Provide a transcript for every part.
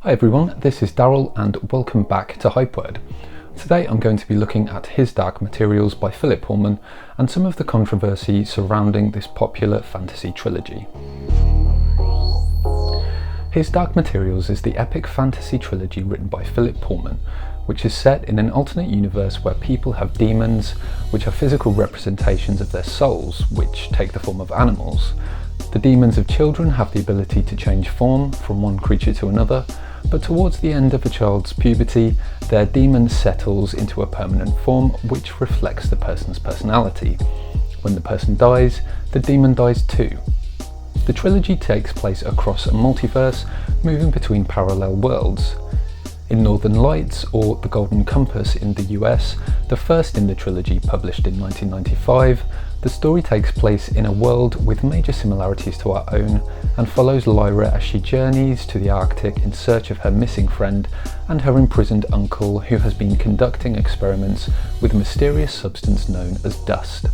Hi everyone, this is Daryl and welcome back to Hypeword. Today I'm going to be looking at His Dark Materials by Philip Pullman and some of the controversy surrounding this popular fantasy trilogy. His Dark Materials is the epic fantasy trilogy written by Philip Pullman, which is set in an alternate universe where people have demons, which are physical representations of their souls, which take the form of animals. The demons of children have the ability to change form from one creature to another, but towards the end of a child's puberty, their demon settles into a permanent form which reflects the person's personality. When the person dies, the demon dies too. The trilogy takes place across a multiverse, moving between parallel worlds. In Northern Lights, or The Golden Compass in the US, the first in the trilogy published in 1995, the story takes place in a world with major similarities to our own and follows Lyra as she journeys to the Arctic in search of her missing friend and her imprisoned uncle who has been conducting experiments with a mysterious substance known as dust.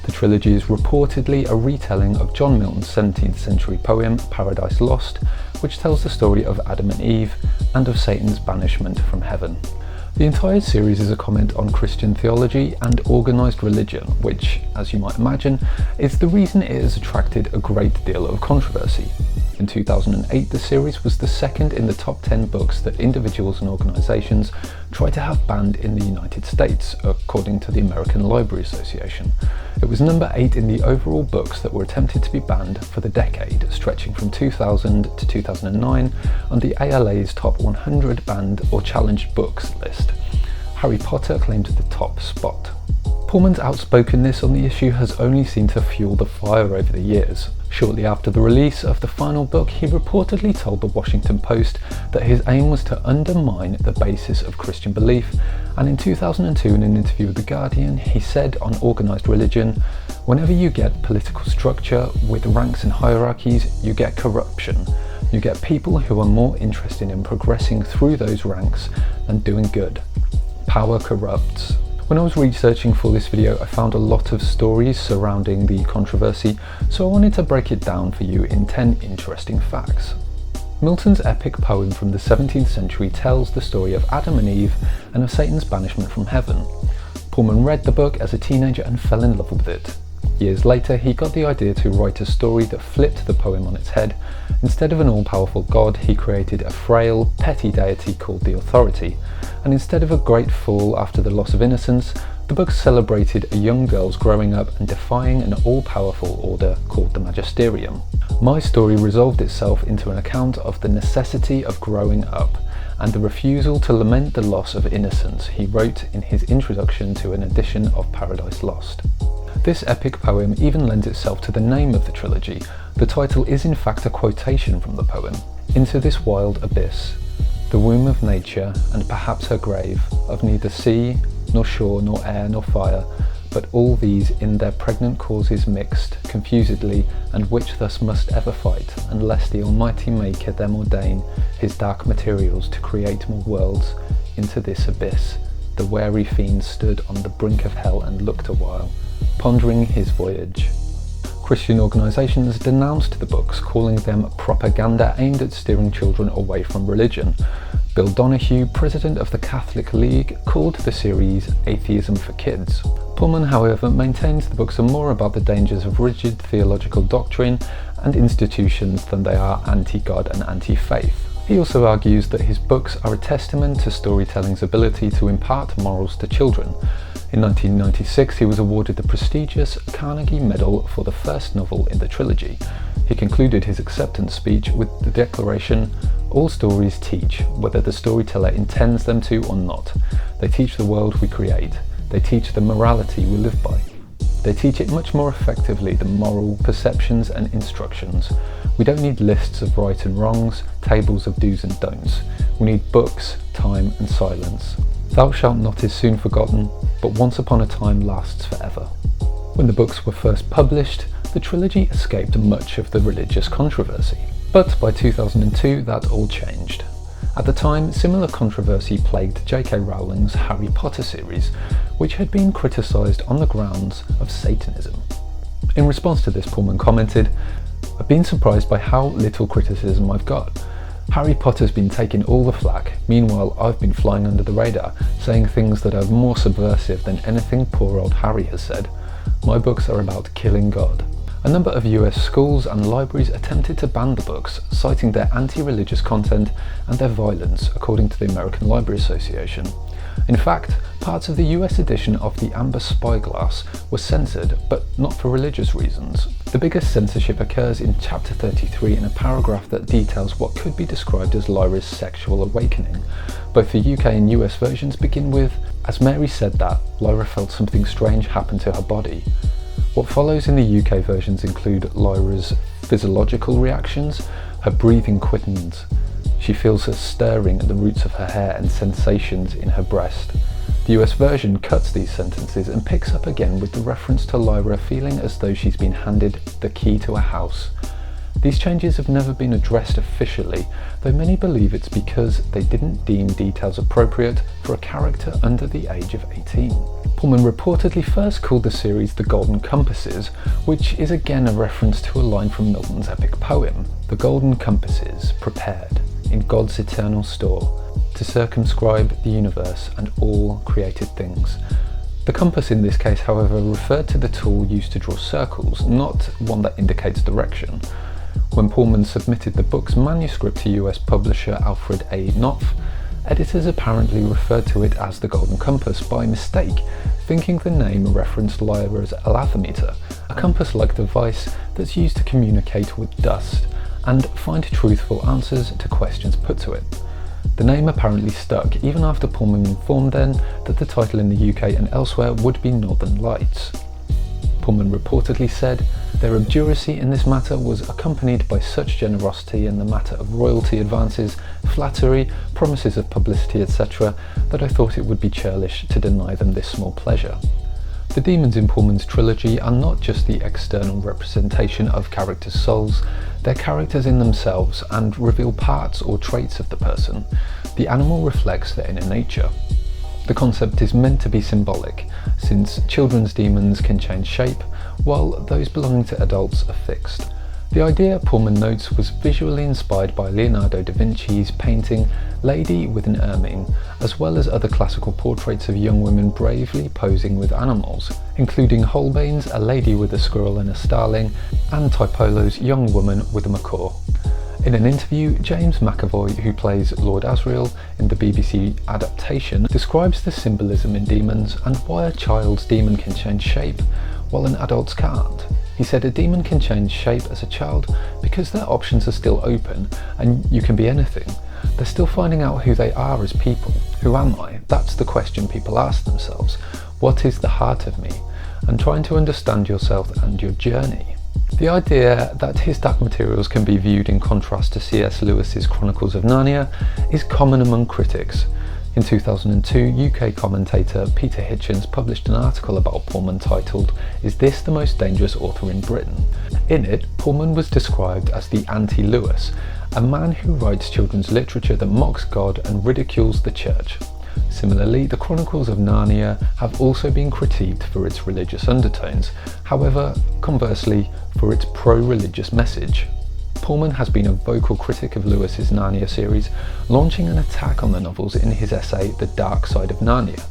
The trilogy is reportedly a retelling of John Milton's 17th century poem Paradise Lost, which tells the story of Adam and Eve and of Satan's banishment from heaven. The entire series is a comment on Christian theology and organised religion, which, as you might imagine, is the reason it has attracted a great deal of controversy. In 2008, the series was the second in the top 10 books that individuals and organisations try to have banned in the United States, according to the American Library Association. It was number 8 in the overall books that were attempted to be banned for the decade, stretching from 2000 to 2009 on the ALA's top 100 banned or challenged books list. Harry Potter claimed the top spot. Pullman's outspokenness on the issue has only seemed to fuel the fire over the years. Shortly after the release of the final book, he reportedly told the Washington Post that his aim was to undermine the basis of Christian belief, and in 2002 in an interview with The Guardian, he said on organised religion, "Whenever you get political structure with ranks and hierarchies, you get corruption. You get people who are more interested in progressing through those ranks than doing good. Power corrupts." When I was researching for this video, I found a lot of stories surrounding the controversy, so I wanted to break it down for you in 10 interesting facts. Milton's epic poem from the 17th century tells the story of Adam and Eve and of Satan's banishment from heaven. Pullman read the book as a teenager and fell in love with it. Years later, he got the idea to write a story that flipped the poem on its head. Instead of an all-powerful god, he created a frail, petty deity called the Authority. And instead of a great fall after the loss of innocence, the book celebrated a young girl's growing up and defying an all-powerful order called the Magisterium. My story resolved itself into an account of the necessity of growing up and the refusal to lament the loss of innocence, he wrote in his introduction to an edition of Paradise Lost. This epic poem even lends itself to the name of the trilogy. The title is in fact a quotation from the poem. "Into this wild abyss, the womb of nature, and perhaps her grave, of neither sea, nor shore, nor air, nor fire, but all these in their pregnant causes mixed, confusedly, and which thus must ever fight, unless the Almighty Maker them ordain his dark materials to create more worlds, into this abyss, the wary fiend stood on the brink of hell and looked a while, pondering his voyage." Christian organisations denounced the books, calling them propaganda aimed at steering children away from religion. Bill Donahue, president of the Catholic League, called the series atheism for kids. Pullman, however, maintains the books are more about the dangers of rigid theological doctrine and institutions than they are anti-God and anti-faith. He also argues that his books are a testament to storytelling's ability to impart morals to children. In 1996, he was awarded the prestigious Carnegie Medal for the first novel in the trilogy. He concluded his acceptance speech with the declaration, "All stories teach, whether the storyteller intends them to or not. They teach the world we create. They teach the morality we live by. They teach it much more effectively than moral perceptions and instructions. We don't need lists of right and wrongs, tables of do's and don'ts. We need books, time and silence. Thou shalt not is soon forgotten, but once upon a time lasts forever." When the books were first published, the trilogy escaped much of the religious controversy. But by 2002, that all changed. At the time, similar controversy plagued J.K. Rowling's Harry Potter series, which had been criticised on the grounds of Satanism. In response to this, Pullman commented, "I've been surprised by how little criticism I've got. Harry Potter's been taking all the flack, meanwhile I've been flying under the radar, saying things that are more subversive than anything poor old Harry has said. My books are about killing God. A number of US schools and libraries attempted to ban the books, citing their anti-religious content and their violence, according to the American Library Association. In fact, parts of the US edition of the Amber Spyglass were censored, but not for religious reasons. The biggest censorship occurs in chapter 33 in a paragraph that details what could be described as Lyra's sexual awakening. Both the UK and US versions begin with, "As Mary said that, Lyra felt something strange happen to her body." What follows in the UK versions include Lyra's physiological reactions. Her breathing quickens. She feels a stirring at the roots of her hair and sensations in her breast. The US version cuts these sentences and picks up again with the reference to Lyra feeling as though she's been handed the key to a house. These changes have never been addressed officially, though many believe it's because they didn't deem details appropriate for a character under the age of 18. Pullman reportedly first called the series The Golden Compasses, which is again a reference to a line from Milton's epic poem. "The golden compasses prepared in God's eternal store to circumscribe the universe and all created things." The compass in this case, however, referred to the tool used to draw circles, not one that indicates direction. When Pullman submitted the book's manuscript to US publisher Alfred A. Knopf, editors apparently referred to it as the Golden Compass by mistake, thinking the name referenced Lyra's alathometer, a compass-like device that's used to communicate with dust and find truthful answers to questions put to it. The name apparently stuck, even after Pullman informed then that the title in the UK and elsewhere would be Northern Lights. Pullman reportedly said, "Their obduracy in this matter was accompanied by such generosity in the matter of royalty advances, flattery, promises of publicity, etc., that I thought it would be churlish to deny them this small pleasure." The demons in Pullman's trilogy are not just the external representation of characters' souls, they're characters in themselves and reveal parts or traits of the person. The animal reflects their inner nature. The concept is meant to be symbolic, since children's demons can change shape, while those belonging to adults are fixed. The idea, Pullman notes, was visually inspired by Leonardo da Vinci's painting Lady with an Ermine, as well as other classical portraits of young women bravely posing with animals, including Holbein's A Lady with a Squirrel and a Starling, and Tiepolo's Young Woman with a Macaw. In an interview, James McAvoy, who plays Lord Asriel in the BBC adaptation, describes the symbolism in demons and why a child's demon can change shape, while an adult's can't. He said a demon can change shape as a child because their options are still open and you can be anything. They're still finding out who they are as people. Who am I? That's the question people ask themselves. What is the heart of me? And trying to understand yourself and your journey. The idea that his Dark Materials can be viewed in contrast to C.S. Lewis's Chronicles of Narnia is common among critics. In 2002, UK commentator Peter Hitchens published an article about Pullman titled, "Is this the most dangerous author in Britain?" In it, Pullman was described as the anti-Lewis, a man who writes children's literature that mocks God and ridicules the church. Similarly, the Chronicles of Narnia have also been critiqued for its religious undertones, however, conversely, for its pro-religious message. Pullman has been a vocal critic of Lewis's Narnia series, launching an attack on the novels in his essay The Dark Side of Narnia.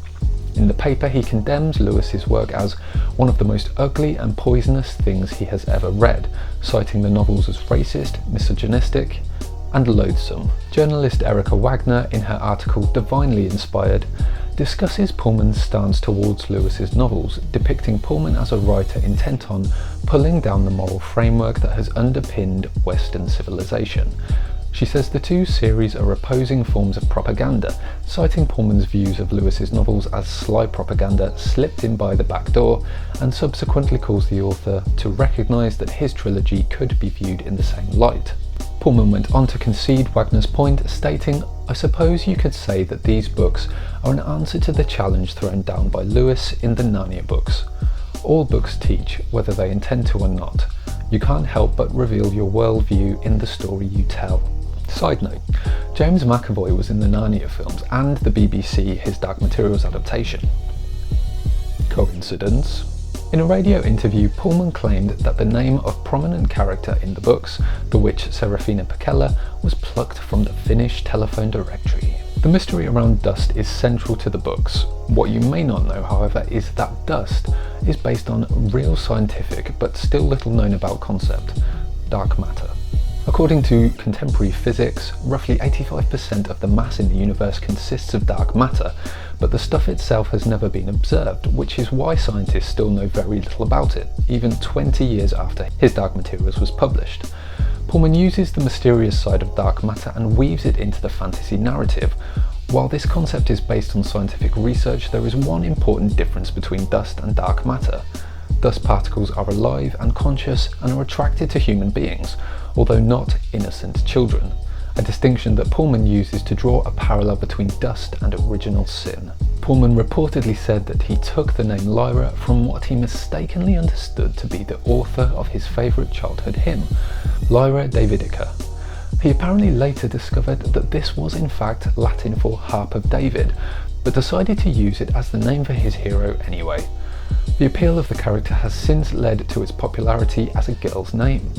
In the paper, he condemns Lewis's work as one of the most ugly and poisonous things he has ever read, citing the novels as racist, misogynistic, and loathsome. Journalist Erica Wagner, in her article Divinely Inspired, discusses Pullman's stance towards Lewis's novels, depicting Pullman as a writer intent on pulling down the moral framework that has underpinned Western civilization. She says the two series are opposing forms of propaganda, citing Pullman's views of Lewis's novels as sly propaganda slipped in by the back door, and subsequently calls the author to recognise that his trilogy could be viewed in the same light. Pullman went on to concede Wagner's point, stating, "I suppose you could say that these books are an answer to the challenge thrown down by Lewis in the Narnia books. All books teach, whether they intend to or not. You can't help but reveal your worldview in the story you tell." Side note, James McAvoy was in the Narnia films and the BBC His Dark Materials adaptation. Coincidence? In a radio interview, Pullman claimed that the name of prominent character in the books, the witch Serafina Pekela, was plucked from the Finnish telephone directory. The mystery around dust is central to the books. What you may not know, however, is that dust is based on real scientific but still little known about concept: dark matter. According to contemporary physics, roughly 85% of the mass in the universe consists of dark matter, but the stuff itself has never been observed, which is why scientists still know very little about it, even 20 years after his Dark Materials was published. Pullman uses the mysterious side of dark matter and weaves it into the fantasy narrative. While this concept is based on scientific research, there is one important difference between dust and dark matter. Dust particles are alive and conscious and are attracted to human beings, although not innocent children, a distinction that Pullman uses to draw a parallel between dust and original sin. Pullman reportedly said that he took the name Lyra from what he mistakenly understood to be the author of his favourite childhood hymn, Lyra Davidica. He apparently later discovered that this was in fact Latin for Harp of David, but decided to use it as the name for his hero anyway. The appeal of the character has since led to its popularity as a girl's name.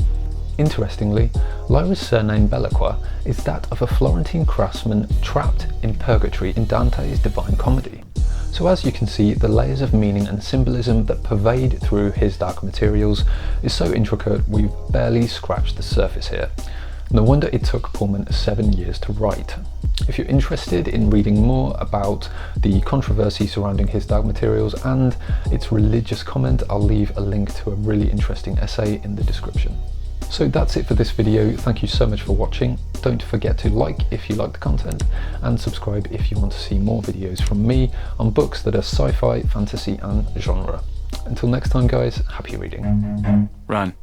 Interestingly, Lyra's surname Belacqua is that of a Florentine craftsman trapped in purgatory in Dante's Divine Comedy. So as you can see, the layers of meaning and symbolism that pervade through his Dark Materials is so intricate we've barely scratched the surface here. No wonder it took Pullman 7 years to write. If you're interested in reading more about the controversy surrounding his Dark Materials and its religious comment, I'll leave a link to a really interesting essay in the description. So that's it for this video. Thank you so much for watching. Don't forget to like if you like the content and subscribe if you want to see more videos from me on books that are sci-fi, fantasy and genre. Until next time guys, happy reading. Run.